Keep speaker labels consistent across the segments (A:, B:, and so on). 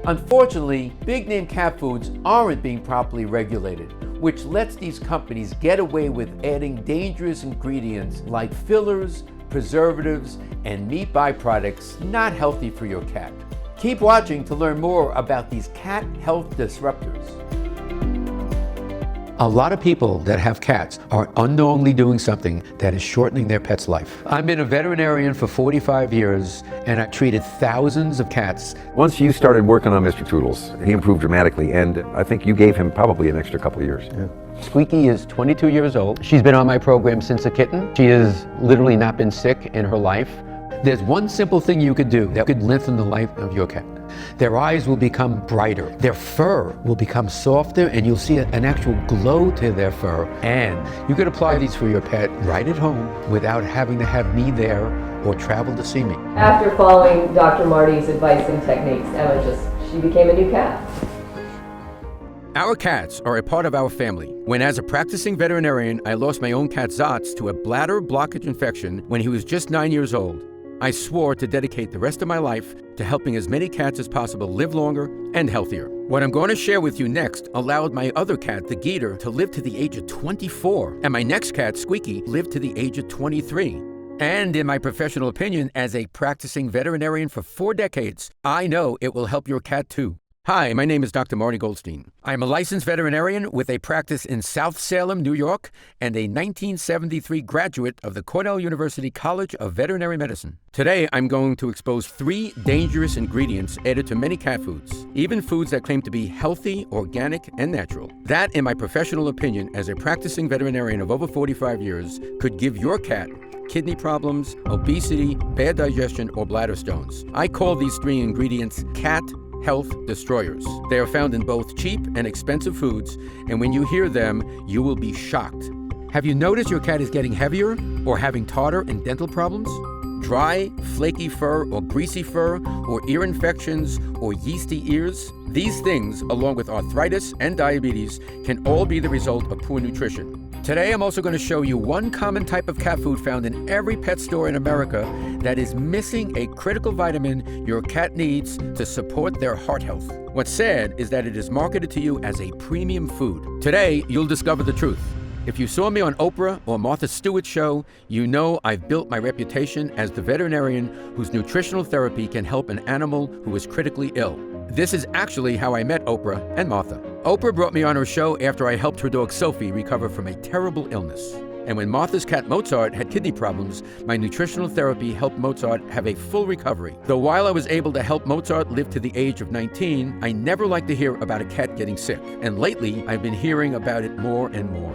A: Unfortunately, big-name cat foods aren't being properly regulated, which lets these companies get away with adding dangerous ingredients like fillers, preservatives, and meat byproducts not healthy for your cat. Keep watching to learn more about these cat health disruptors. A lot of people that have cats are unknowingly doing something that is shortening their pet's life. I've been a veterinarian for 45 years, and I've treated thousands of cats.
B: Once you started working on Mr. Toodles, he improved dramatically, and I think you gave him probably an extra couple of years.
A: Yeah. Squeaky is 22 years old. She's been on my program since a kitten. She has literally not been sick in her life. There's one simple thing you could do that could lengthen the life of your cat. Their eyes will become brighter, their fur will become softer, and you'll see an actual glow to their fur. And you could apply these for your pet right at home without having to have me there or travel to see me.
C: After following Dr. Marty's advice and techniques, she became a new cat.
A: Our cats are a part of our family. When as a practicing veterinarian, I lost my own cat Zotz to a bladder blockage infection when he was just 9 years old, I swore to dedicate the rest of my life to helping as many cats as possible live longer and healthier. What I'm going to share with you next allowed my other cat, the Geeter, to live to the age of 24, and my next cat, Squeaky, lived to the age of 23. And in my professional opinion, as a practicing veterinarian for 4 decades, I know it will help your cat too. Hi, my name is Dr. Marty Goldstein. I'm a licensed veterinarian with a practice in South Salem, New York, and a 1973 graduate of the Cornell University College of Veterinary Medicine. Today, I'm going to expose 3 dangerous ingredients added to many cat foods, even foods that claim to be healthy, organic, and natural. That, in my professional opinion, as a practicing veterinarian of over 45 years, could give your cat kidney problems, obesity, bad digestion, or bladder stones. I call these 3 ingredients cat health destroyers. They are found in both cheap and expensive foods, and when you hear them, you will be shocked. Have you noticed your cat is getting heavier or having tartar and dental problems? Dry, flaky fur or greasy fur, or ear infections or yeasty ears? These things, along with arthritis and diabetes, can all be the result of poor nutrition. Today, I'm also going to show you one common type of cat food found in every pet store in America that is missing a critical vitamin your cat needs to support their heart health. What's sad is that it is marketed to you as a premium food. Today, you'll discover the truth. If you saw me on Oprah or Martha Stewart's show, you know I've built my reputation as the veterinarian whose nutritional therapy can help an animal who is critically ill. This is actually how I met Oprah and Martha. Oprah brought me on her show after I helped her dog Sophie recover from a terrible illness. And when Martha's cat Mozart had kidney problems, my nutritional therapy helped Mozart have a full recovery. Though while I was able to help Mozart live to the age of 19, I never liked to hear about a cat getting sick. And lately, I've been hearing about it more and more.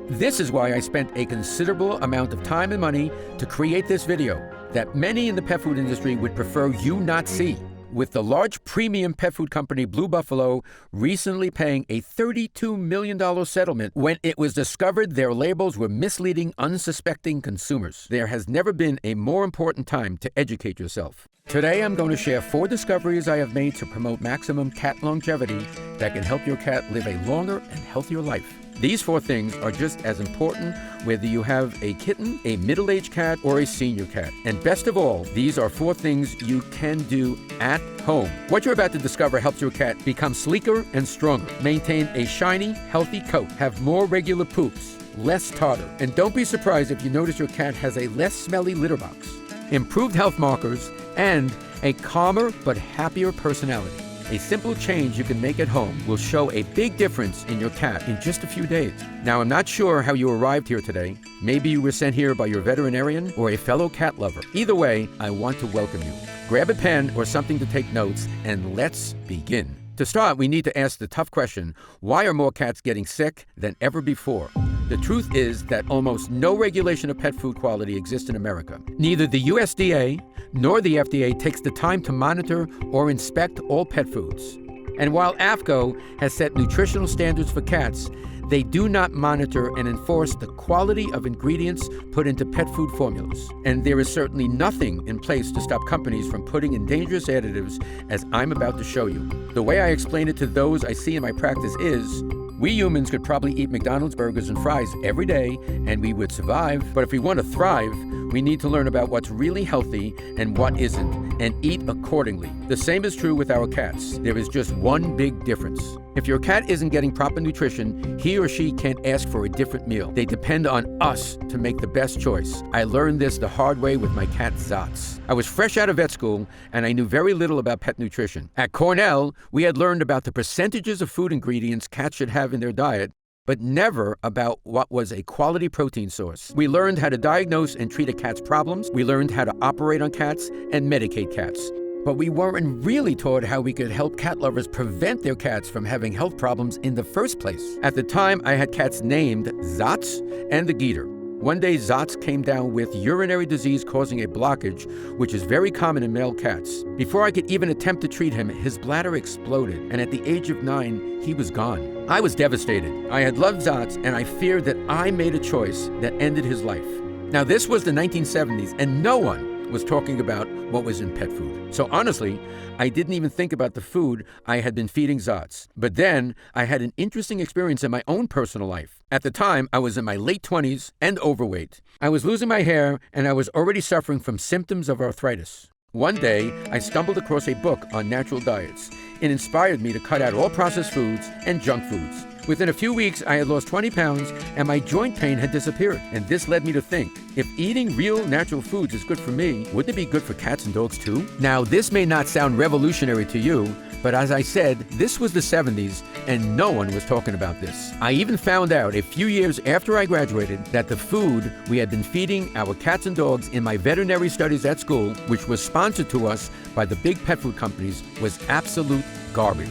A: This is why I spent a considerable amount of time and money to create this video that many in the pet food industry would prefer you not see. With the large premium pet food company Blue Buffalo recently paying a $32 million settlement when it was discovered their labels were misleading unsuspecting consumers. There has never been a more important time to educate yourself. Today, I'm going to share 4 discoveries I have made to promote maximum cat longevity that can help your cat live a longer and healthier life. These 4 things are just as important whether you have a kitten, a middle-aged cat, or a senior cat. And best of all, these are 4 things you can do at home. What you're about to discover helps your cat become sleeker and stronger, maintain a shiny, healthy coat, have more regular poops, less tartar, and don't be surprised if you notice your cat has a less smelly litter box, improved health markers, and a calmer but happier personality. A simple change you can make at home will show a big difference in your cat in just a few days. Now, I'm not sure how you arrived here today. Maybe you were sent here by your veterinarian or a fellow cat lover. Either way, I want to welcome you. Grab a pen or something to take notes, and let's begin. To start, we need to ask the tough question, why are more cats getting sick than ever before? The truth is that almost no regulation of pet food quality exists in America. Neither the USDA nor the FDA takes the time to monitor or inspect all pet foods. And while AAFCO has set nutritional standards for cats, they do not monitor and enforce the quality of ingredients put into pet food formulas. And there is certainly nothing in place to stop companies from putting in dangerous additives, as I'm about to show you. The way I explain it to those I see in my practice is, we humans could probably eat McDonald's burgers and fries every day and we would survive. But if we want to thrive, We need to learn about what's really healthy and what isn't, and eat accordingly. The same is true with our cats. There is just one big difference. If your cat isn't getting proper nutrition, he or she can't ask for a different meal. They depend on us to make the best choice. I learned this the hard way with my cat Zots. I was fresh out of vet school, and I knew very little about pet nutrition. At Cornell, we had learned about the percentages of food ingredients cats should have in their diet, but never about what was a quality protein source. We learned how to diagnose and treat a cat's problems. We learned how to operate on cats and medicate cats. But we weren't really taught how we could help cat lovers prevent their cats from having health problems in the first place. At the time, I had cats named Zots and the Geeter. One day, Zots came down with urinary disease causing a blockage, which is very common in male cats. Before I could even attempt to treat him, his bladder exploded, and at the age of 9, he was gone. I was devastated. I had loved Zots, and I feared that I made a choice that ended his life. Now, this was the 1970s, and no one was talking about what was in pet food. So honestly, I didn't even think about the food I had been feeding Zots. But then I had an interesting experience in my own personal life. At the time, I was in my late 20s and overweight. I was losing my hair, and I was already suffering from symptoms of arthritis. One day, I stumbled across a book on natural diets. It inspired me to cut out all processed foods and junk foods. Within a few weeks, I had lost 20 pounds and my joint pain had disappeared. And this led me to think, if eating real natural foods is good for me, wouldn't it be good for cats and dogs too? Now, this may not sound revolutionary to you, but as I said, this was the 70s and no one was talking about this. I even found out a few years after I graduated that the food we had been feeding our cats and dogs in my veterinary studies at school, which was sponsored to us by the big pet food companies, was absolute garbage.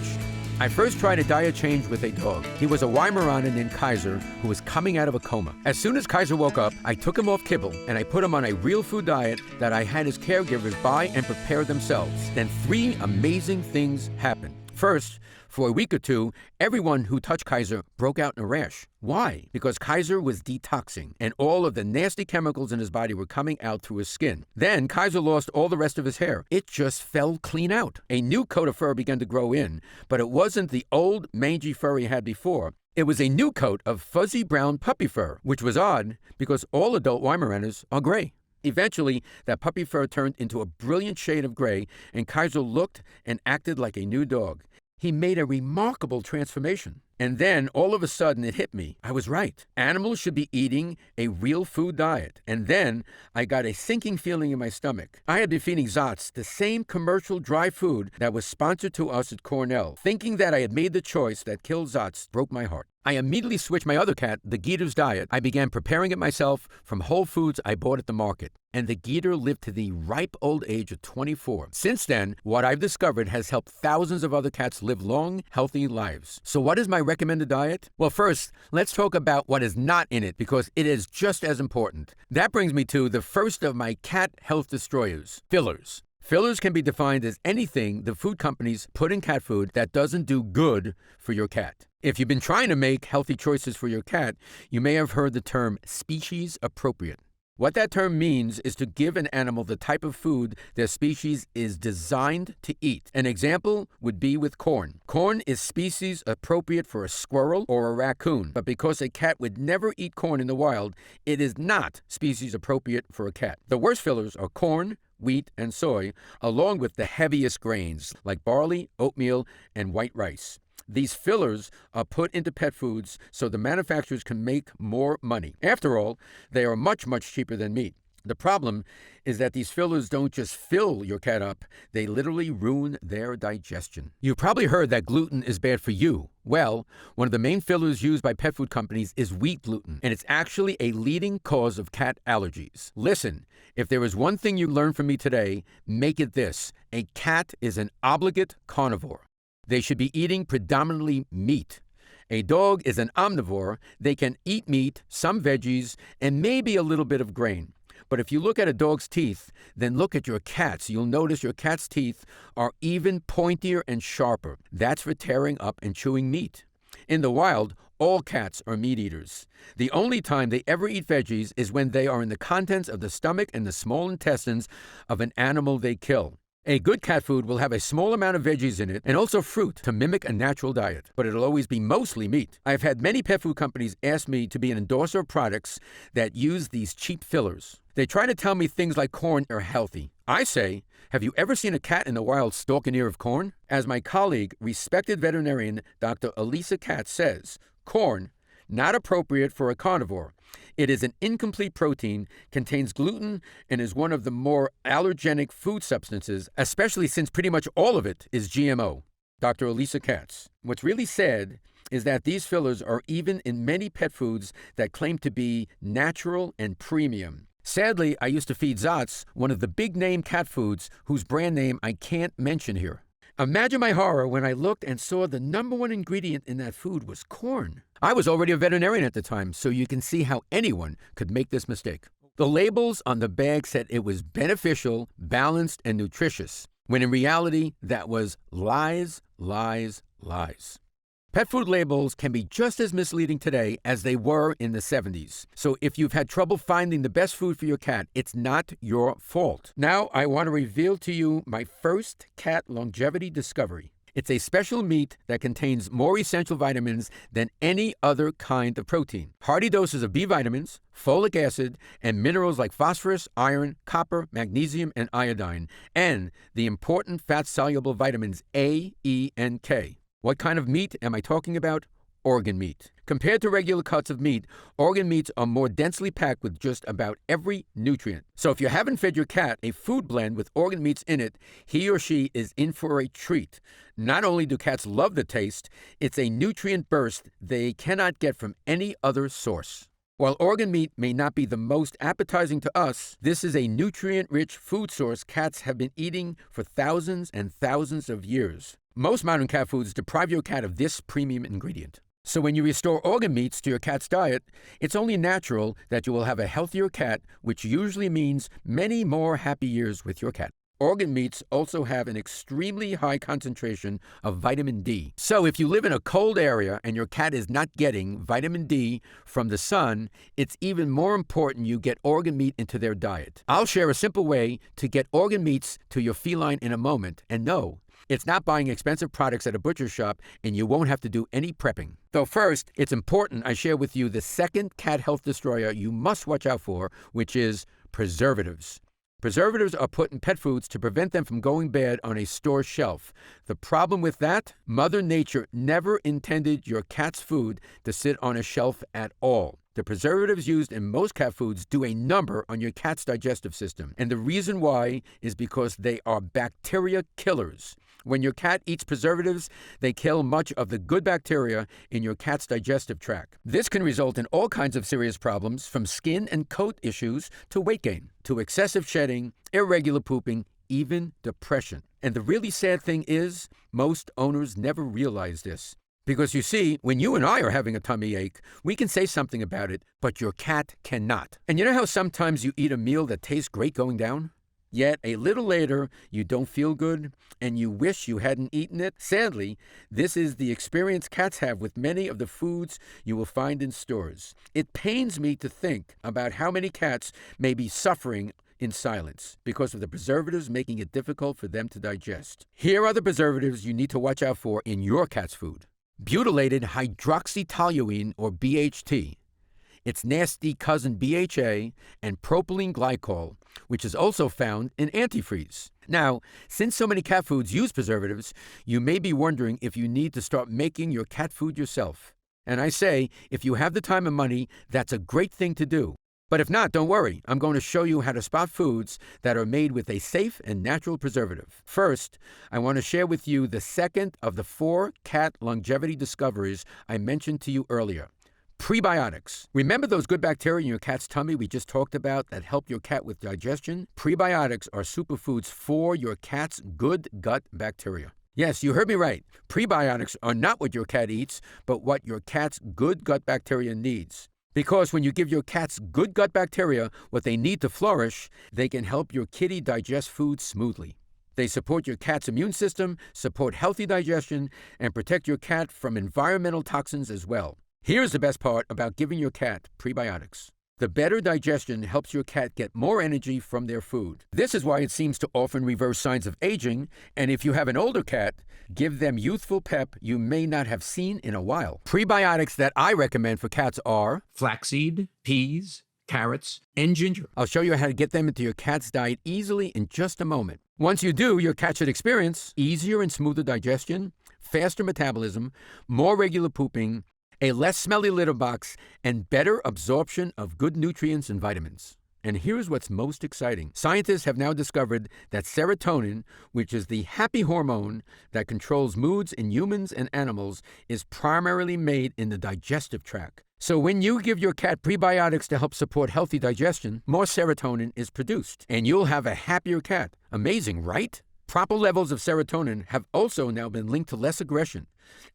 A: I first tried a diet change with a dog. He was a Weimaraner named Kaiser who was coming out of a coma. As soon as Kaiser woke up, I took him off kibble and I put him on a real food diet that I had his caregivers buy and prepare themselves. Then 3 amazing things happened. First, for a week or 2, everyone who touched Kaiser broke out in a rash. Why? Because Kaiser was detoxing, and all of the nasty chemicals in his body were coming out through his skin. Then Kaiser lost all the rest of his hair. It just fell clean out. A new coat of fur began to grow in, but it wasn't the old mangy fur he had before. It was a new coat of fuzzy brown puppy fur, which was odd because all adult Weimaraners are gray. Eventually, that puppy fur turned into a brilliant shade of gray, and Kaiser looked and acted like a new dog. He made a remarkable transformation. And then, all of a sudden, it hit me. I was right. Animals should be eating a real food diet. And then, I got a sinking feeling in my stomach. I had been feeding Zots the same commercial dry food that was sponsored to us at Cornell. Thinking that I had made the choice that killed Zots broke my heart. I immediately switched my other cat, the Geeter's diet. I began preparing it myself from whole foods I bought at the market. And the Geeter lived to the ripe old age of 24. Since then, what I've discovered has helped thousands of other cats live long, healthy lives. So what is my recommended diet? Well, first, let's talk about what is not in it because it is just as important. That brings me to the first of my cat health destroyers, fillers. Fillers can be defined as anything the food companies put in cat food that doesn't do good for your cat. If you've been trying to make healthy choices for your cat, you may have heard the term species appropriate. What that term means is to give an animal the type of food their species is designed to eat. An example would be with corn. Corn is species appropriate for a squirrel or a raccoon, but because a cat would never eat corn in the wild, it is not species appropriate for a cat. The worst fillers are corn, wheat, and soy, along with the heaviest grains like barley, oatmeal, and white rice. These fillers are put into pet foods so the manufacturers can make more money. After all, they are much, much cheaper than meat. The problem is that these fillers don't just fill your cat up, they literally ruin their digestion. You've probably heard that gluten is bad for you. Well, one of the main fillers used by pet food companies is wheat gluten, and it's actually a leading cause of cat allergies. Listen, if there is one thing you learned from me today, make it this: a cat is an obligate carnivore. They should be eating predominantly meat. A dog is an omnivore. They can eat meat, some veggies, and maybe a little bit of grain. But if you look at a dog's teeth, then look at your cat's. You'll notice your cat's teeth are even pointier and sharper. That's for tearing up and chewing meat. In the wild, all cats are meat eaters. The only time they ever eat veggies is when they are in the contents of the stomach and the small intestines of an animal they kill. A good cat food will have a small amount of veggies in it and also fruit to mimic a natural diet, but it'll always be mostly meat. I've had many pet food companies ask me to be an endorser of products that use these cheap fillers. They try to tell me things like corn are healthy. I say, have you ever seen a cat in the wild stalk an ear of corn? As my colleague, respected veterinarian Dr. Elisa Katz says, corn, not appropriate for a carnivore. It is an incomplete protein, contains gluten, and is one of the more allergenic food substances, especially since pretty much all of it is GMO. Dr. Elisa Katz. What's really sad is that these fillers are even in many pet foods that claim to be natural and premium. Sadly, I used to feed Zatz, one of the big-name cat foods whose brand name I can't mention here. Imagine my horror when I looked and saw the number one ingredient in that food was corn. I was already a veterinarian at the time, so you can see how anyone could make this mistake. The labels on the bag said it was beneficial, balanced, and nutritious, when in reality, that was lies, lies, lies. Pet food labels can be just as misleading today as they were in the 70s. So if you've had trouble finding the best food for your cat, it's not your fault. Now I want to reveal to you my first cat longevity discovery. It's a special meat that contains more essential vitamins than any other kind of protein. Hearty doses of B vitamins, folic acid, and minerals like phosphorus, iron, copper, magnesium, and iodine, and the important fat-soluble vitamins A, E, and K. What kind of meat am I talking about? Organ meat. Compared to regular cuts of meat, organ meats are more densely packed with just about every nutrient. So if you haven't fed your cat a food blend with organ meats in it, he or she is in for a treat. Not only do cats love the taste, it's a nutrient burst they cannot get from any other source. While organ meat may not be the most appetizing to us, this is a nutrient-rich food source cats have been eating for thousands and thousands of years. Most modern cat foods deprive your cat of this premium ingredient. So when you restore organ meats to your cat's diet, it's only natural that you will have a healthier cat, which usually means many more happy years with your cat. Organ meats also have an extremely high concentration of vitamin D. So if you live in a cold area and your cat is not getting vitamin D from the sun, it's even more important you get organ meat into their diet. I'll share a simple way to get organ meats to your feline in a moment, and no, it's not buying expensive products at a butcher shop, and you won't have to do any prepping. Though first, it's important I share with you the second cat health destroyer you must watch out for, which is preservatives. Preservatives are put in pet foods to prevent them from going bad on a store shelf. The problem with that? Mother Nature never intended your cat's food to sit on a shelf at all. The preservatives used in most cat foods do a number on your cat's digestive system. And the reason why is because they are bacteria killers. When your cat eats preservatives, they kill much of the good bacteria in your cat's digestive tract. This can result in all kinds of serious problems, from skin and coat issues to weight gain, to excessive shedding, irregular pooping, even depression. And the really sad thing is, most owners never realize this. Because you see, when you and I are having a tummy ache, we can say something about it, but your cat cannot. And you know how sometimes you eat a meal that tastes great going down? Yet a little later, you don't feel good, and you wish you hadn't eaten it? Sadly, this is the experience cats have with many of the foods you will find in stores. It pains me to think about how many cats may be suffering in silence because of the preservatives making it difficult for them to digest. Here are the preservatives you need to watch out for in your cat's food. Butylated hydroxytoluene, or BHT. Its nasty cousin BHA, and propylene glycol, which is also found in antifreeze. Now, since so many cat foods use preservatives, you may be wondering if you need to start making your cat food yourself. And I say, if you have the time and money, that's a great thing to do. But if not, don't worry. I'm going to show you how to spot foods that are made with a safe and natural preservative. First, I want to share with you the second of the 4 cat longevity discoveries I mentioned to you earlier. Prebiotics. Remember those good bacteria in your cat's tummy we just talked about that help your cat with digestion? Prebiotics are superfoods for your cat's good gut bacteria. Yes, you heard me right. Prebiotics are not what your cat eats, but what your cat's good gut bacteria needs. Because when you give your cat's good gut bacteria what they need to flourish, they can help your kitty digest food smoothly. They support your cat's immune system, support healthy digestion, and protect your cat from environmental toxins as well. Here's the best part about giving your cat prebiotics. The better digestion helps your cat get more energy from their food. This is why it seems to often reverse signs of aging, and if you have an older cat, give them youthful pep you may not have seen in a while. Prebiotics that I recommend for cats are
D: flaxseed, peas, carrots, and ginger.
A: I'll show you how to get them into your cat's diet easily in just a moment. Once you do, your cat should experience easier and smoother digestion, faster metabolism, more regular pooping, a less smelly litter box, and better absorption of good nutrients and vitamins. And here's what's most exciting. Scientists have now discovered that serotonin, which is the happy hormone that controls moods in humans and animals, is primarily made in the digestive tract. So when you give your cat prebiotics to help support healthy digestion, more serotonin is produced, and you'll have a happier cat. Amazing, right? Proper levels of serotonin have also now been linked to less aggression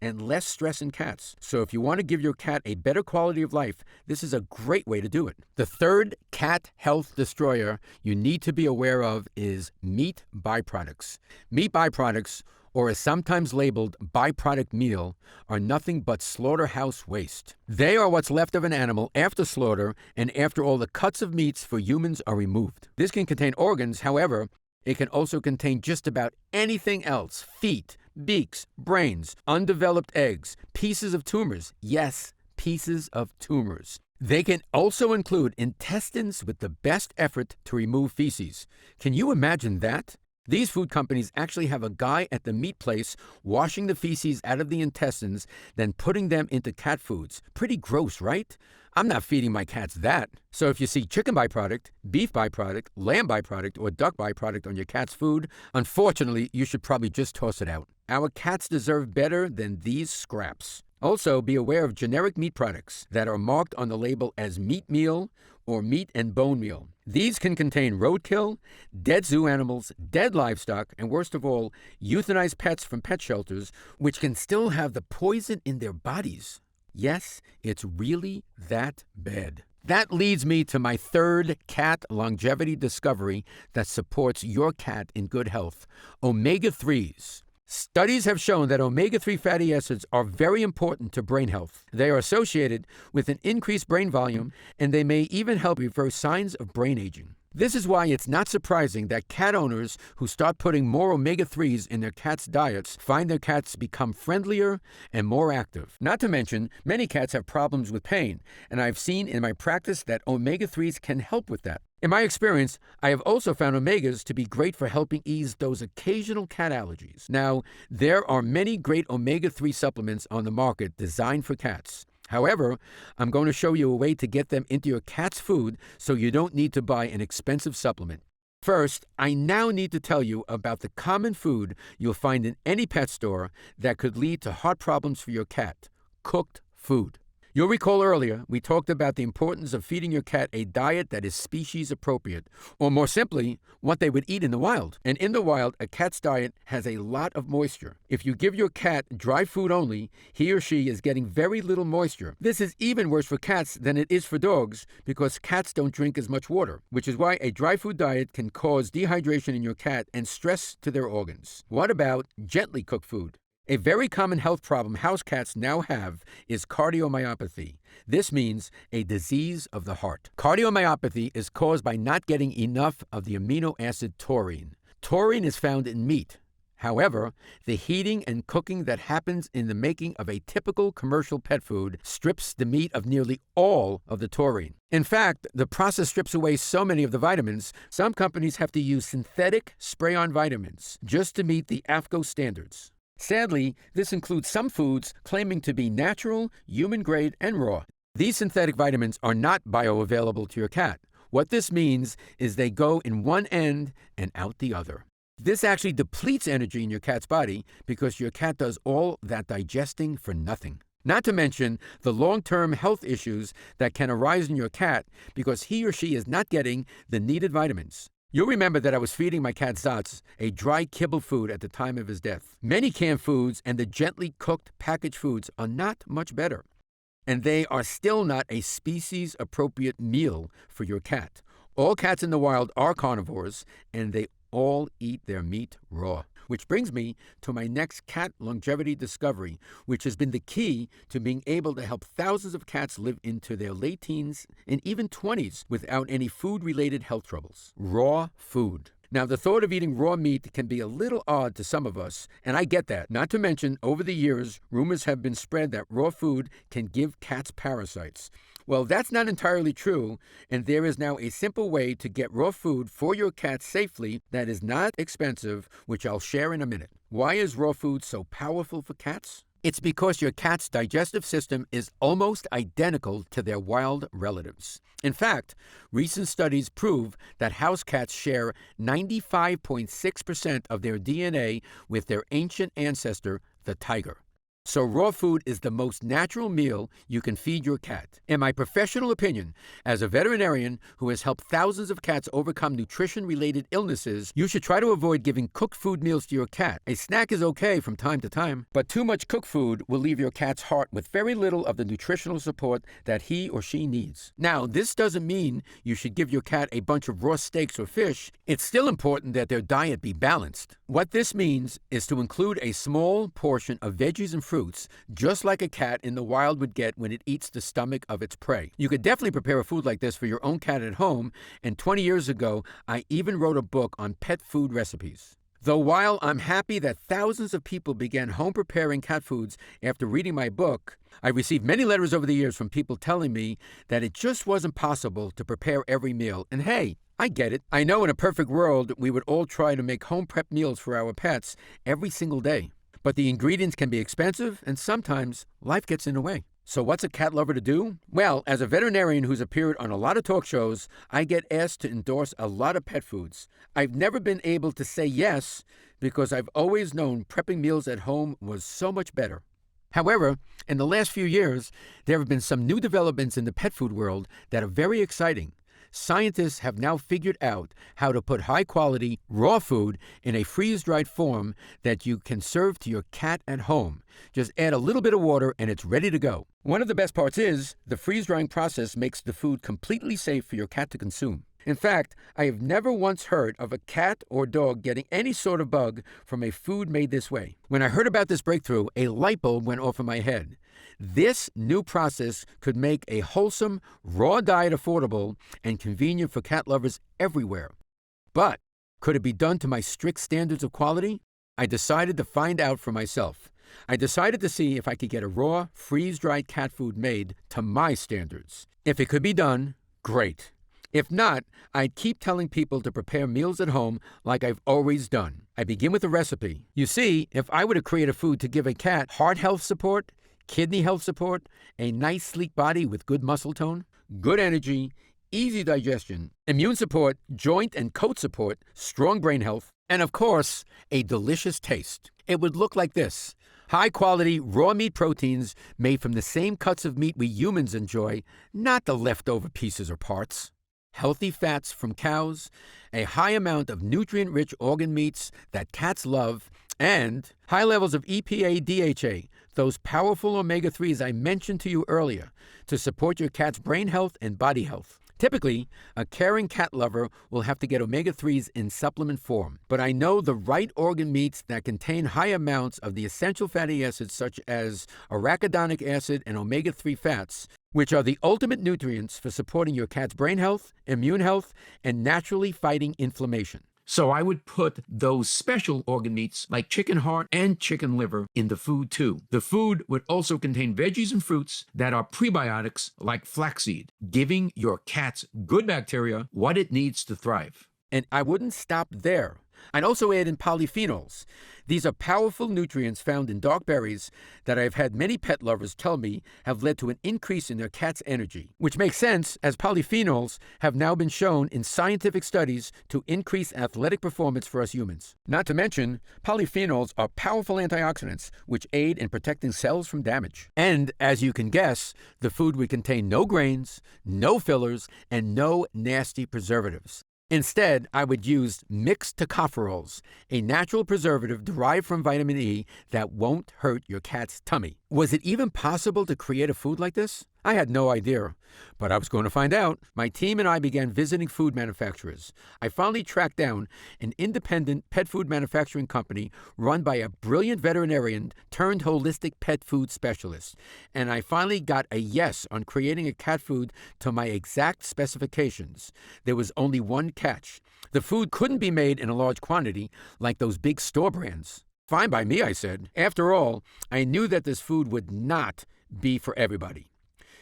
A: and less stress in cats. So if you want to give your cat a better quality of life, this is a great way to do it. The third cat health destroyer you need to be aware of is meat byproducts. Meat byproducts, or as sometimes labeled byproduct meal, are nothing but slaughterhouse waste. They are what's left of an animal after slaughter and after all the cuts of meats for humans are removed. This can contain organs, however, it can also contain just about anything else: feet, beaks, brains, undeveloped eggs, pieces of tumors. Yes, pieces of tumors. They can also include intestines with the best effort to remove feces. Can you imagine that? These food companies actually have a guy at the meat place washing the feces out of the intestines, then putting them into cat foods. Pretty gross, right? I'm not feeding my cats that. So if you see chicken byproduct, beef byproduct, lamb byproduct, or duck byproduct on your cat's food, unfortunately, you should probably just toss it out. Our cats deserve better than these scraps. Also, be aware of generic meat products that are marked on the label as meat meal or meat and bone meal. These can contain roadkill, dead zoo animals, dead livestock, and worst of all, euthanized pets from pet shelters, which can still have the poison in their bodies. Yes, it's really that bad. That leads me to my third cat longevity discovery that supports your cat in good health: omega-3s. Studies have shown that omega-3 fatty acids are very important to brain health. They are associated with an increased brain volume, and they may even help reverse signs of brain aging. This is why it's not surprising that cat owners who start putting more omega-3s in their cats' diets find their cats become friendlier and more active. Not to mention, many cats have problems with pain, and I've seen in my practice that omega-3s can help with that. In my experience, I have also found omegas to be great for helping ease those occasional cat allergies. Now, there are many great omega-3 supplements on the market designed for cats. However, I'm going to show you a way to get them into your cat's food so you don't need to buy an expensive supplement. First, I now need to tell you about the common food you'll find in any pet store that could lead to heart problems for your cat: cooked food. You'll recall earlier, we talked about the importance of feeding your cat a diet that is species appropriate, or more simply, what they would eat in the wild. And in the wild, a cat's diet has a lot of moisture. If you give your cat dry food only, he or she is getting very little moisture. This is even worse for cats than it is for dogs, because cats don't drink as much water, which is why a dry food diet can cause dehydration in your cat and stress to their organs. What about gently cooked food? A very common health problem house cats now have is cardiomyopathy. This means a disease of the heart. Cardiomyopathy is caused by not getting enough of the amino acid taurine. Taurine is found in meat. However, the heating and cooking that happens in the making of a typical commercial pet food strips the meat of nearly all of the taurine. In fact, the process strips away so many of the vitamins, some companies have to use synthetic spray-on vitamins just to meet the AAFCO standards. Sadly, this includes some foods claiming to be natural, human-grade, and raw. These synthetic vitamins are not bioavailable to your cat. What this means is they go in one end and out the other. This actually depletes energy in your cat's body because your cat does all that digesting for nothing. Not to mention the long-term health issues that can arise in your cat because he or she is not getting the needed vitamins. You'll remember that I was feeding my cat Zots a dry kibble food at the time of his death. Many canned foods and the gently cooked packaged foods are not much better. And they are still not a species-appropriate meal for your cat. All cats in the wild are carnivores, and they all eat their meat raw. Which brings me to my next cat longevity discovery, which has been the key to being able to help thousands of cats live into their late teens and even 20s without any food-related health troubles. Raw food. Now, the thought of eating raw meat can be a little odd to some of us, and I get that. Not to mention, over the years, rumors have been spread that raw food can give cats parasites. Well, that's not entirely true, and there is now a simple way to get raw food for your cat safely that is not expensive, which I'll share in a minute. Why is raw food so powerful for cats? It's because your cat's digestive system is almost identical to their wild relatives. In fact, recent studies prove that house cats share 95.6% of their DNA with their ancient ancestor, the tiger. So raw food is the most natural meal you can feed your cat. In my professional opinion, as a veterinarian who has helped thousands of cats overcome nutrition-related illnesses, you should try to avoid giving cooked food meals to your cat. A snack is okay from time to time, but too much cooked food will leave your cat's heart with very little of the nutritional support that he or she needs. Now, this doesn't mean you should give your cat a bunch of raw steaks or fish. It's still important that their diet be balanced. What this means is to include a small portion of veggies and fruits, just like a cat in the wild would get when it eats the stomach of its prey. You could definitely prepare a food like this for your own cat at home, and 20 years ago, I even wrote a book on pet food recipes. Though while I'm happy that thousands of people began home preparing cat foods after reading my book, I received many letters over the years from people telling me that it just wasn't possible to prepare every meal. And hey, I get it. I know in a perfect world, we would all try to make home prep meals for our pets every single day. But the ingredients can be expensive, and sometimes life gets in the way. So what's a cat lover to do? Well, as a veterinarian who's appeared on a lot of talk shows, I get asked to endorse a lot of pet foods. I've never been able to say yes because I've always known prepping meals at home was so much better. However, in the last few years, there have been some new developments in the pet food world that are very exciting. Scientists have now figured out how to put high-quality, raw food in a freeze-dried form that you can serve to your cat at home. Just add a little bit of water and it's ready to go. One of the best parts is the freeze-drying process makes the food completely safe for your cat to consume. In fact, I have never once heard of a cat or dog getting any sort of bug from a food made this way. When I heard about this breakthrough, a light bulb went off in my head. This new process could make a wholesome, raw diet affordable and convenient for cat lovers everywhere. But could it be done to my strict standards of quality? I decided to find out for myself. I decided to see if I could get a raw, freeze-dried cat food made to my standards. If it could be done, great. If not, I'd keep telling people to prepare meals at home like I've always done. I begin with a recipe. You see, if I were to create a food to give a cat heart health support, kidney health support, a nice sleek body with good muscle tone, good energy, easy digestion, immune support, joint and coat support, strong brain health, and of course, a delicious taste, it would look like this. High-quality raw meat proteins made from the same cuts of meat we humans enjoy, not the leftover pieces or parts. Healthy fats from cows, a high amount of nutrient-rich organ meats that cats love, and high levels of EPA, DHA, those powerful omega-3s I mentioned to you earlier, to support your cat's brain health and body health. Typically, a caring cat lover will have to get omega-3s in supplement form, but I know the right organ meats that contain high amounts of the essential fatty acids such as arachidonic acid and omega-3 fats, which are the ultimate nutrients for supporting your cat's brain health, immune health, and naturally fighting inflammation.
D: So I would put those special organ meats like chicken heart and chicken liver in the food too. The food would also contain veggies and fruits that are prebiotics like flaxseed, giving your cat's good bacteria what it needs to thrive.
A: And I wouldn't stop there. I'd also add in polyphenols. These are powerful nutrients found in dark berries that I've had many pet lovers tell me have led to an increase in their cat's energy, which makes sense as polyphenols have now been shown in scientific studies to increase athletic performance for us humans. Not to mention, polyphenols are powerful antioxidants which aid in protecting cells from damage. And as you can guess, the food would contain no grains, no fillers, and no nasty preservatives. Instead, I would use mixed tocopherols, a natural preservative derived from vitamin E that won't hurt your cat's tummy. Was it even possible to create a food like this? I had no idea, but I was going to find out. My team and I began visiting food manufacturers. I finally tracked down an independent pet food manufacturing company run by a brilliant veterinarian turned holistic pet food specialist. And I finally got a yes on creating a cat food to my exact specifications. There was only one catch. The food couldn't be made in a large quantity like those big store brands. Fine by me, I said. After all, I knew that this food would not be for everybody.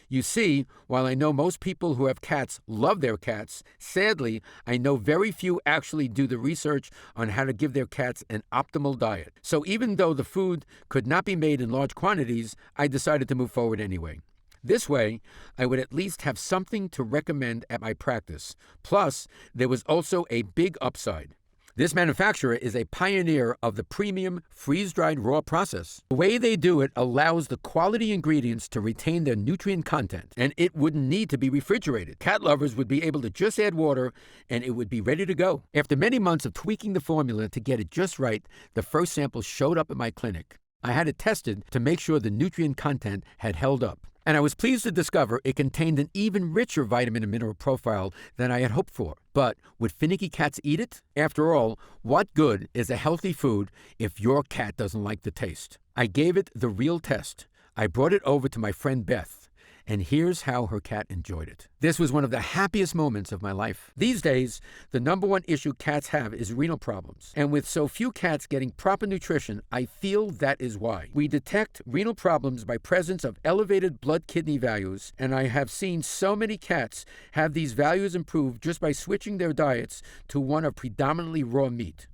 A: You see, while I know most people who have cats love their cats, sadly, I know very few actually do the research on how to give their cats an optimal diet. So even though the food could not be made in large quantities, I decided to move forward anyway. This way, I would at least have something to recommend at my practice. Plus, there was also a big upside. This manufacturer is a pioneer of the premium freeze-dried raw process. The way they do it allows the quality ingredients to retain their nutrient content, and it wouldn't need to be refrigerated. Cat lovers would be able to just add water, and it would be ready to go. After many months of tweaking the formula to get it just right, the first sample showed up at my clinic. I had it tested to make sure the nutrient content had held up. And I was pleased to discover it contained an even richer vitamin and mineral profile than I had hoped for. But would finicky cats eat it? After all, what good is a healthy food if your cat doesn't like the taste? I gave it the real test. I brought it over to my friend Beth, and here's how her cat enjoyed it. This was one of the happiest moments of my life. These days, the number one issue cats have is renal problems. And with so few cats getting proper nutrition, I feel that is why. We detect renal problems by presence of elevated blood-kidney values, and I have seen so many cats have these values improved just by switching their diets to one of predominantly raw meat.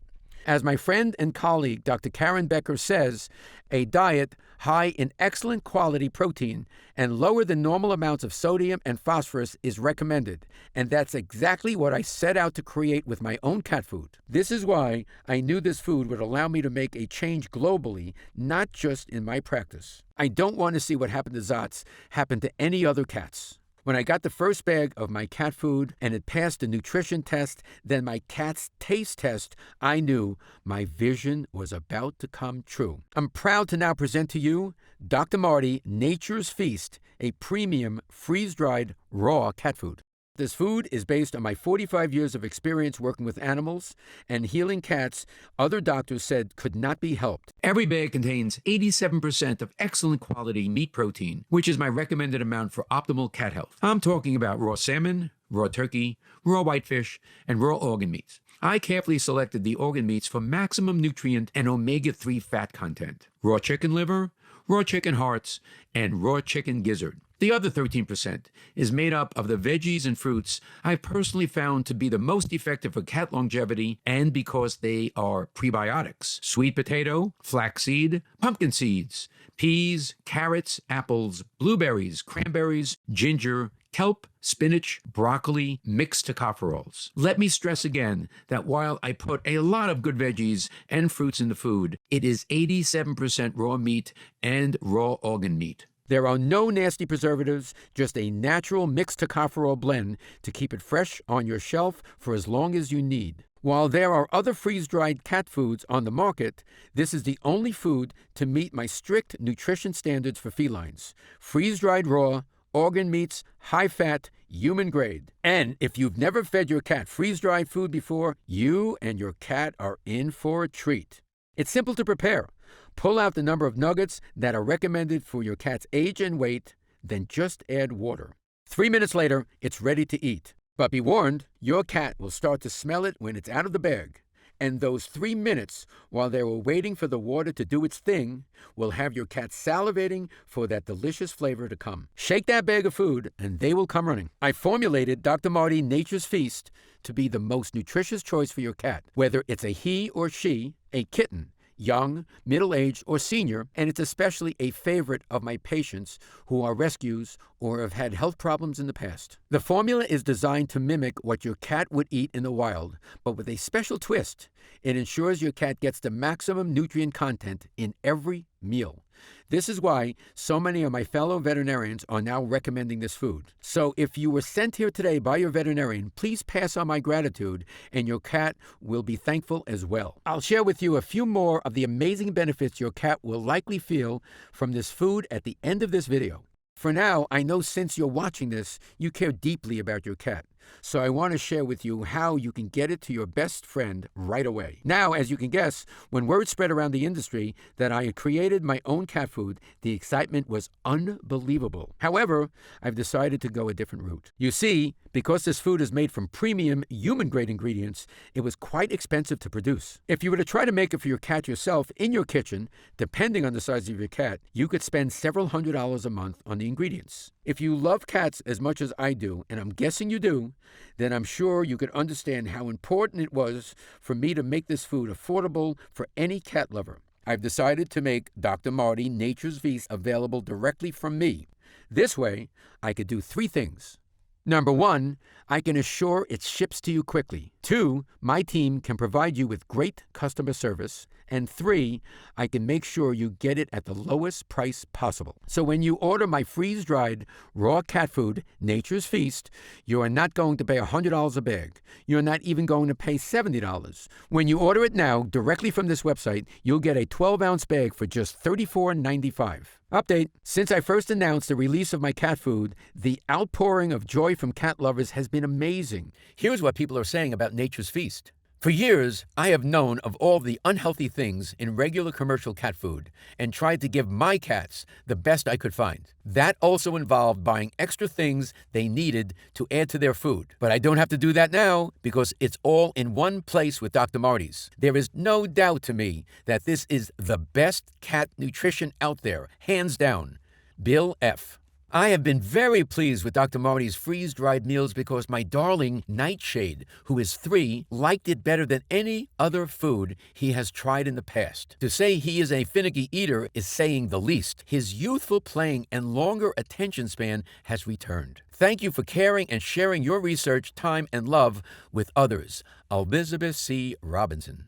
A: As my friend and colleague, Dr. Karen Becker says, a diet high in excellent quality protein and lower than normal amounts of sodium and phosphorus is recommended. And that's exactly what I set out to create with my own cat food. This is why I knew this food would allow me to make a change globally, not just in my practice. I don't want to see what happened to Zots happen to any other cats. When I got the first bag of my cat food and it passed the nutrition test, then my cat's taste test, I knew my vision was about to come true. I'm proud to now present to you Dr. Marty Nature's Feast, a premium freeze-dried raw cat food. This food is based on my 45 years of experience working with animals and healing cats other doctors said could not be helped.
D: Every bag contains 87% of excellent quality meat protein, which is my recommended amount for optimal cat health. I'm talking about raw salmon, raw turkey, raw whitefish, and raw organ meats. I carefully selected the organ meats for maximum nutrient and omega-3 fat content. Raw chicken liver, raw chicken hearts, and raw chicken gizzard. The other 13% is made up of the veggies and fruits I've personally found to be the most effective for cat longevity and because they are prebiotics. Sweet potato, flaxseed, pumpkin seeds, peas, carrots, apples, blueberries, cranberries, ginger, kelp, spinach, broccoli, mixed tocopherols. Let me stress again that while I put a lot of good veggies and fruits in the food, it is 87% raw meat and raw organ meat.
A: There are no nasty preservatives, just a natural mixed tocopherol blend to keep it fresh on your shelf for as long as you need. While there are other freeze-dried cat foods on the market, this is the only food to meet my strict nutrition standards for felines. Freeze-dried raw, organ meats, high-fat, human grade. And if you've never fed your cat freeze-dried food before, you and your cat are in for a treat. It's simple to prepare. Pull out the number of nuggets that are recommended for your cat's age and weight, then just add water. 3 minutes later, it's ready to eat. But be warned, your cat will start to smell it when it's out of the bag. And those 3 minutes, while they were waiting for the water to do its thing, will have your cat salivating for that delicious flavor to come. Shake that bag of food, and they will come running. I formulated Dr. Marty Nature's Feast to be the most nutritious choice for your cat, whether it's a he or she, a kitten, young, middle-aged, or senior, and it's especially a favorite of my patients who are rescues or have had health problems in the past. The formula is designed to mimic what your cat would eat in the wild, but with a special twist. It ensures your cat gets the maximum nutrient content in every meal. This is why so many of my fellow veterinarians are now recommending this food. So if you were sent here today by your veterinarian, please pass on my gratitude and your cat will be thankful as well. I'll share with you a few more of the amazing benefits your cat will likely feel from this food at the end of this video. For now, I know since you're watching this, you care deeply about your cat. So I want to share with you how you can get it to your best friend right away. Now, as you can guess, when word spread around the industry that I had created my own cat food, the excitement was unbelievable. However, I've decided to go a different route. You see, because this food is made from premium human-grade ingredients, it was quite expensive to produce. If you were to try to make it for your cat yourself in your kitchen, depending on the size of your cat, you could spend several $100s a month on the ingredients. If you love cats as much as I do, and I'm guessing you do, then I'm sure you could understand how important it was for me to make this food affordable for any cat lover. I've decided to make Dr. Marty Nature's Feast available directly from me. This way, I could do 3 things. Number 1, I can assure it ships to you quickly. 2, my team can provide you with great customer service. And 3, I can make sure you get it at the lowest price possible. So when you order my freeze-dried raw cat food, Nature's Feast, you are not going to pay $100 a bag. You're not even going to pay $70. When you order it now, directly from this website, you'll get a 12-ounce bag for just $34.95. Update: since I first announced the release of my cat food, the outpouring of joy from cat lovers has been amazing. Here's what people are saying about Nature's Feast. For years, I have known of all the unhealthy things in regular commercial cat food and tried to give my cats the best I could find. That also involved buying extra things they needed to add to their food. But I don't have to do that now because it's all in one place with Dr. Marty's. There is no doubt to me that this is the best cat nutrition out there, hands down. Bill F. I have been very pleased with Dr. Marty's freeze-dried meals because my darling Nightshade, who is 3, liked it better than any other food he has tried in the past. To say he is a finicky eater is saying the least. His youthful playing and longer attention span has returned. Thank you for caring and sharing your research, time, and love with others. Elizabeth C. Robinson.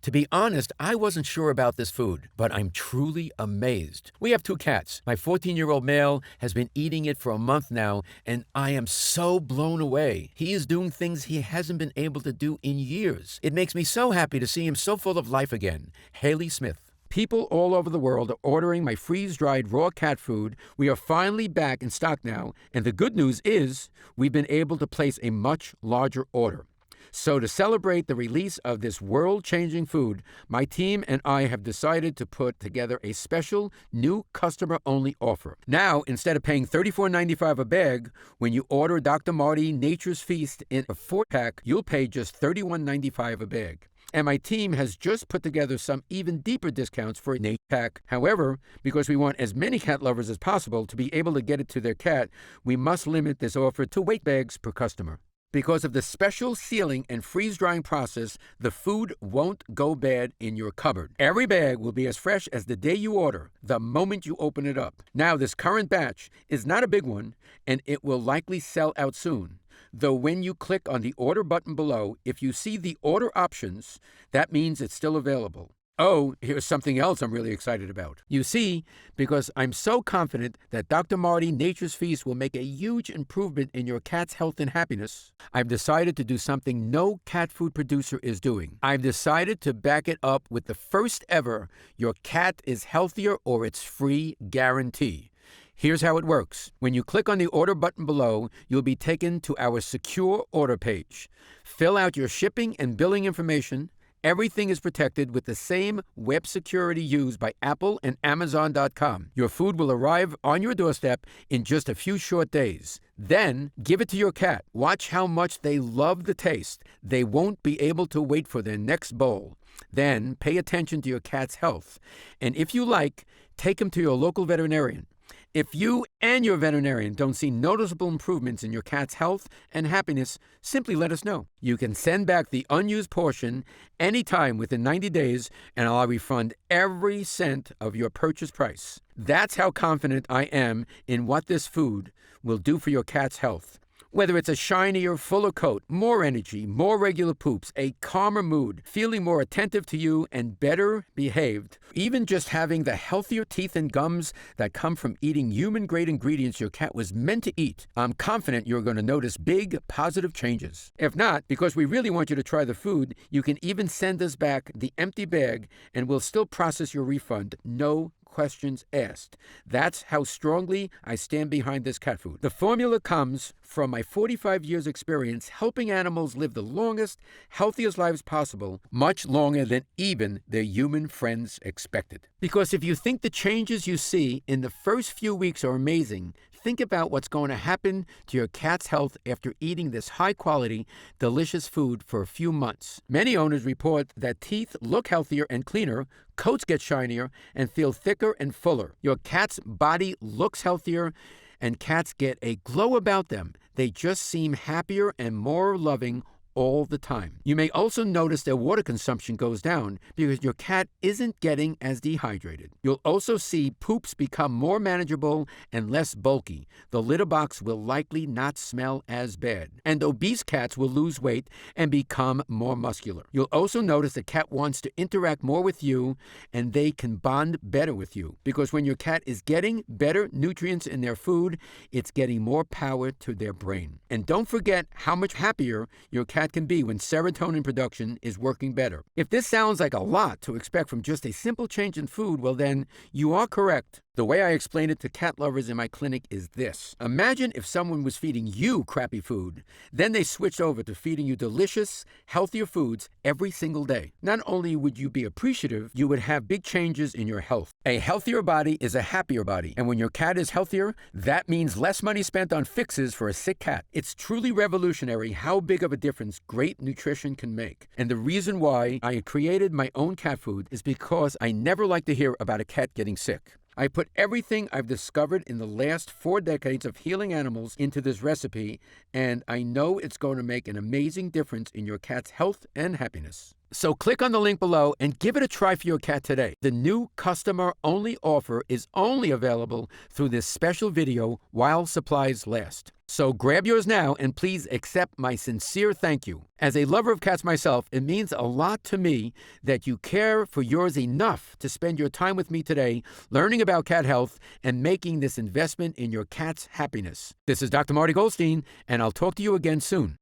A: To be honest, I wasn't sure about this food, but I'm truly amazed. We have 2 cats. My 14-year-old male has been eating it for a month now, and I am so blown away. He is doing things he hasn't been able to do in years. It makes me so happy to see him so full of life again. Haley Smith. People all over the world are ordering my freeze-dried raw cat food. We are finally back in stock now, and the good news is we've been able to place a much larger order. So to celebrate the release of this world-changing food, my team and I have decided to put together a special new customer-only offer. Now, instead of paying $34.95 a bag, when you order Dr. Marty Nature's Feast in a 4-pack, you'll pay just $31.95 a bag. And my team has just put together some even deeper discounts for a 8-pack. However, because we want as many cat lovers as possible to be able to get it to their cat, we must limit this offer to 8 bags per customer. Because of the special sealing and freeze-drying process, the food won't go bad in your cupboard. Every bag will be as fresh as the day you order, the moment you open it up. Now, this current batch is not a big one, and it will likely sell out soon. Though when you click on the order button below, if you see the order options, that means it's still available. Oh, here's something else I'm really excited about. You see, because I'm so confident that Dr. Marty Nature's Feast will make a huge improvement in your cat's health and happiness, I've decided to do something no cat food producer is doing. I've decided to back it up with the first ever "Your cat is healthier or it's free" guarantee. Here's how it works. When you click on the order button below, you'll be taken to our secure order page. Fill out your shipping and billing information. Everything is protected with the same web security used by Apple and Amazon.com. Your food will arrive on your doorstep in just a few short days. Then, give it to your cat. Watch how much they love the taste. They won't be able to wait for their next bowl. Then, pay attention to your cat's health. And if you like, take him to your local veterinarian. If you and your veterinarian don't see noticeable improvements in your cat's health and happiness, simply let us know. You can send back the unused portion anytime within 90 days, and I'll refund every cent of your purchase price. That's how confident I am in what this food will do for your cat's health. Whether it's a shinier, fuller coat, more energy, more regular poops, a calmer mood, feeling more attentive to you and better behaved, even just having the healthier teeth and gums that come from eating human-grade ingredients your cat was meant to eat, I'm confident you're going to notice big, positive changes. If not, because we really want you to try the food, you can even send us back the empty bag and we'll still process your refund, no questions asked. That's how strongly I stand behind this cat food. The formula comes from my 45 years experience helping animals live the longest, healthiest lives possible, much longer than even their human friends expected. Because if you think the changes you see in the first few weeks are amazing, think about what's going to happen to your cat's health after eating this high-quality, delicious food for a few months. Many owners report that teeth look healthier and cleaner, coats get shinier, and feel thicker and fuller. Your cat's body looks healthier, and cats get a glow about them. They just seem happier and more loving all the time. You may also notice their water consumption goes down because your cat isn't getting as dehydrated. You'll also see poops become more manageable and less bulky. The litter box will likely not smell as bad. And obese cats will lose weight and become more muscular. You'll also notice the cat wants to interact more with you and they can bond better with you. Because when your cat is getting better nutrients in their food, it's getting more power to their brain. And don't forget how much happier your cat can be when serotonin production is working better. If this sounds like a lot to expect from just a simple change in food, well then, you are correct. The way I explain it to cat lovers in my clinic is this. Imagine if someone was feeding you crappy food, then they switched over to feeding you delicious, healthier foods every single day. Not only would you be appreciative, you would have big changes in your health. A healthier body is a happier body, and when your cat is healthier, that means less money spent on fixes for a sick cat. It's truly revolutionary how big of a difference great nutrition can make. And the reason why I created my own cat food is because I never like to hear about a cat getting sick. I put everything I've discovered in the last 4 decades of healing animals into this recipe, and I know it's going to make an amazing difference in your cat's health and happiness. So click on the link below and give it a try for your cat today. The new customer-only offer is only available through this special video while supplies last. So grab yours now and please accept my sincere thank you. As a lover of cats myself, it means a lot to me that you care for yours enough to spend your time with me today learning about cat health and making this investment in your cat's happiness. This is Dr. Marty Goldstein, and I'll talk to you again soon.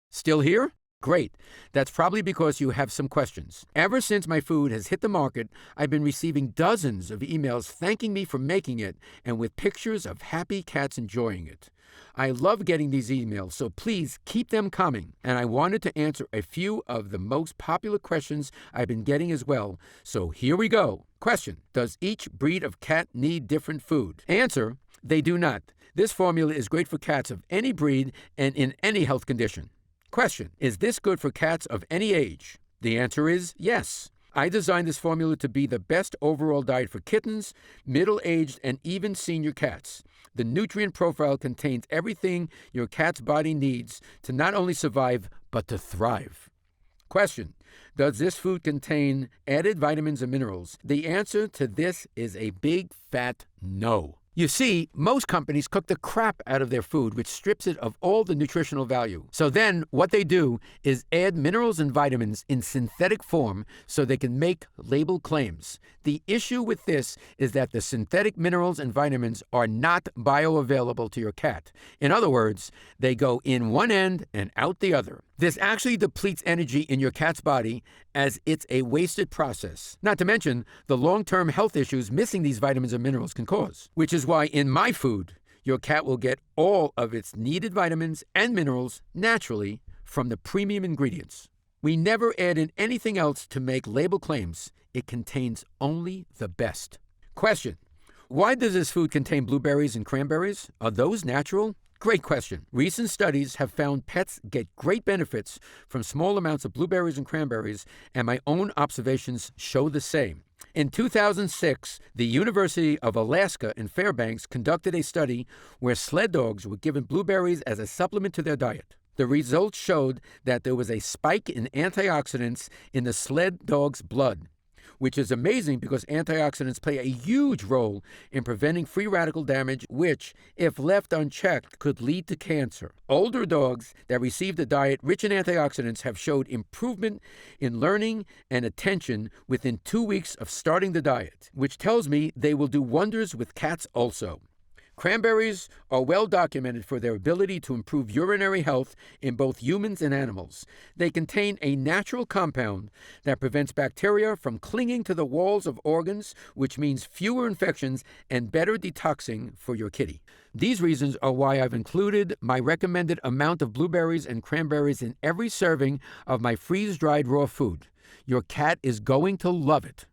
A: Still here? Great. That's probably because you have some questions. Ever since my food has hit the market, I've been receiving dozens of emails thanking me for making it and with pictures of happy cats enjoying it. I love getting these emails, so please keep them coming. And I wanted to answer a few of the most popular questions I've been getting as well. So here we go. Question: does each breed of cat need different food? Answer: they do not. This formula is great for cats of any breed and in any health condition. Question: is this good for cats of any age? The answer is yes. I designed this formula to be the best overall diet for kittens, middle-aged, and even senior cats. The nutrient profile contains everything your cat's body needs to not only survive, but to thrive. Question: does this food contain added vitamins and minerals? The answer to this is a big fat no. You see, most companies cook the crap out of their food, which strips it of all the nutritional value. So then what they do is add minerals and vitamins in synthetic form so they can make label claims. The issue with this is that the synthetic minerals and vitamins are not bioavailable to your cat. In other words, they go in one end and out the other. This actually depletes energy in your cat's body as it's a wasted process. Not to mention the long-term health issues missing these vitamins and minerals can cause, which is why in my food, your cat will get all of its needed vitamins and minerals naturally from the premium ingredients. We never add in anything else to make label claims. It contains only the best. Question: why does this food contain blueberries and cranberries? Are those natural? Great question. Recent studies have found pets get great benefits from small amounts of blueberries and cranberries, and my own observations show the same. In 2006, the University of Alaska in Fairbanks conducted a study where sled dogs were given blueberries as a supplement to their diet. The results showed that there was a spike in antioxidants in the sled dog's blood, which is amazing because antioxidants play a huge role in preventing free radical damage, which, if left unchecked, could lead to cancer. Older dogs that received a diet rich in antioxidants have showed improvement in learning and attention within 2 weeks of starting the diet, which tells me they will do wonders with cats also. Cranberries are well documented for their ability to improve urinary health in both humans and animals. They contain a natural compound that prevents bacteria from clinging to the walls of organs, which means fewer infections and better detoxing for your kitty. These reasons are why I've included my recommended amount of blueberries and cranberries in every serving of my freeze-dried raw food. Your cat is going to love it.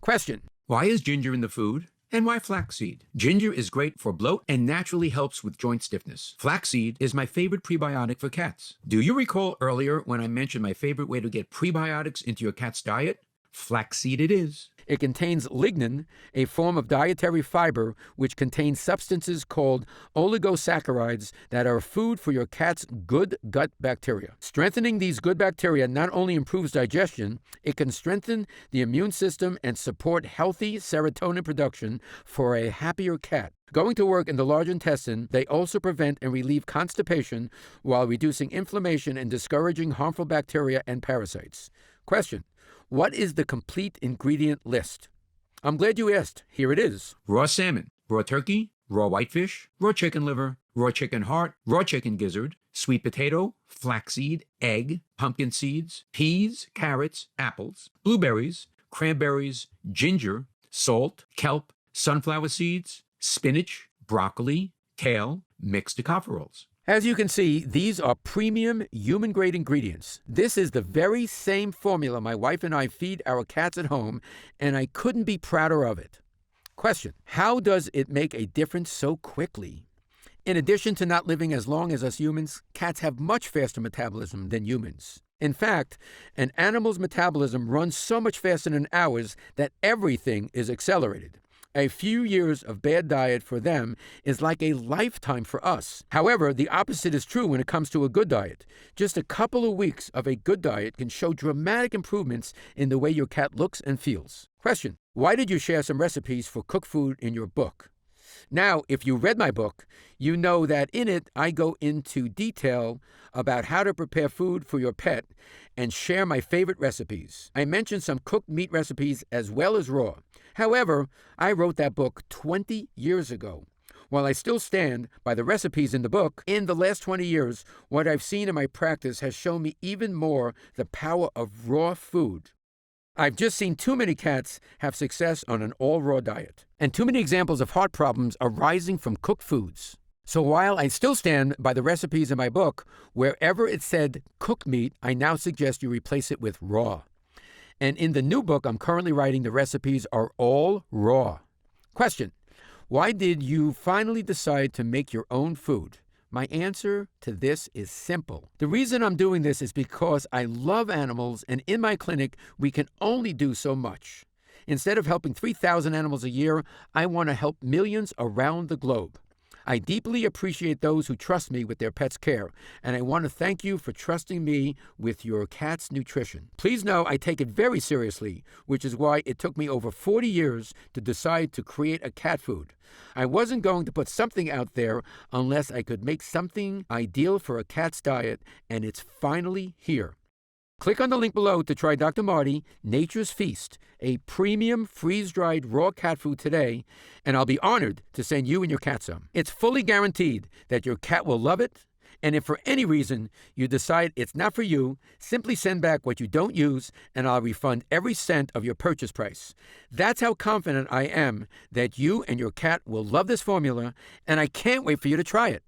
A: Question:
D: Why is ginger in the food? And why flaxseed? Ginger is great for bloat and naturally helps with joint stiffness. Flaxseed is my favorite prebiotic for cats. Do you recall earlier when I mentioned my favorite way to get prebiotics into your cat's diet? Flaxseed it is.
A: It contains lignin, a form of dietary fiber which contains substances called oligosaccharides that are food for your cat's good gut bacteria. Strengthening these good bacteria not only improves digestion, it can strengthen the immune system and support healthy serotonin production for a happier cat. Going to work in the large intestine, they also prevent and relieve constipation while reducing inflammation and discouraging harmful bacteria and parasites. Question: what is the complete ingredient list? I'm glad you asked. Here it is.
D: Raw salmon, raw turkey, raw whitefish, raw chicken liver, raw chicken heart, raw chicken gizzard, sweet potato, flaxseed, egg, pumpkin seeds, peas, carrots, apples, blueberries, cranberries, ginger, salt, kelp, sunflower seeds, spinach, broccoli, kale, mixed tocopherols.
A: As you can see, these are premium human-grade ingredients. This is the very same formula my wife and I feed our cats at home, and I couldn't be prouder of it. Question: how does it make a difference so quickly? In addition to not living as long as us humans, cats have much faster metabolism than humans. In fact, an animal's metabolism runs so much faster than ours that everything is accelerated. A few years of bad diet for them is like a lifetime for us. However, the opposite is true when it comes to a good diet. Just a couple of weeks of a good diet can show dramatic improvements in the way your cat looks and feels. Question: why did you share some recipes for cooked food in your book? Now, if you read my book, you know that in it I go into detail about how to prepare food for your pet and share my favorite recipes. I mentioned some cooked meat recipes as well as raw. However, I wrote that book 20 years ago. While I still stand by the recipes in the book, in the last 20 years, what I've seen in my practice has shown me even more the power of raw food. I've just seen too many cats have success on an all-raw diet, and too many examples of heart problems arising from cooked foods. So while I still stand by the recipes in my book, wherever it said cooked meat, I now suggest you replace it with raw. And in the new book I'm currently writing, the recipes are all raw. Question: why did you finally decide to make your own food? My answer to this is simple. The reason I'm doing this is because I love animals, and in my clinic, we can only do so much. Instead of helping 3,000 animals a year, I want to help millions around the globe. I deeply appreciate those who trust me with their pet's care, and I want to thank you for trusting me with your cat's nutrition. Please know I take it very seriously, which is why it took me over 40 years to decide to create a cat food. I wasn't going to put something out there unless I could make something ideal for a cat's diet, and it's finally here. Click on the link below to try Dr. Marty Nature's Feast, a premium freeze-dried raw cat food today, and I'll be honored to send you and your cat some. It's fully guaranteed that your cat will love it, and if for any reason you decide it's not for you, simply send back what you don't use, and I'll refund every cent of your purchase price. That's how confident I am that you and your cat will love this formula, and I can't wait for you to try it.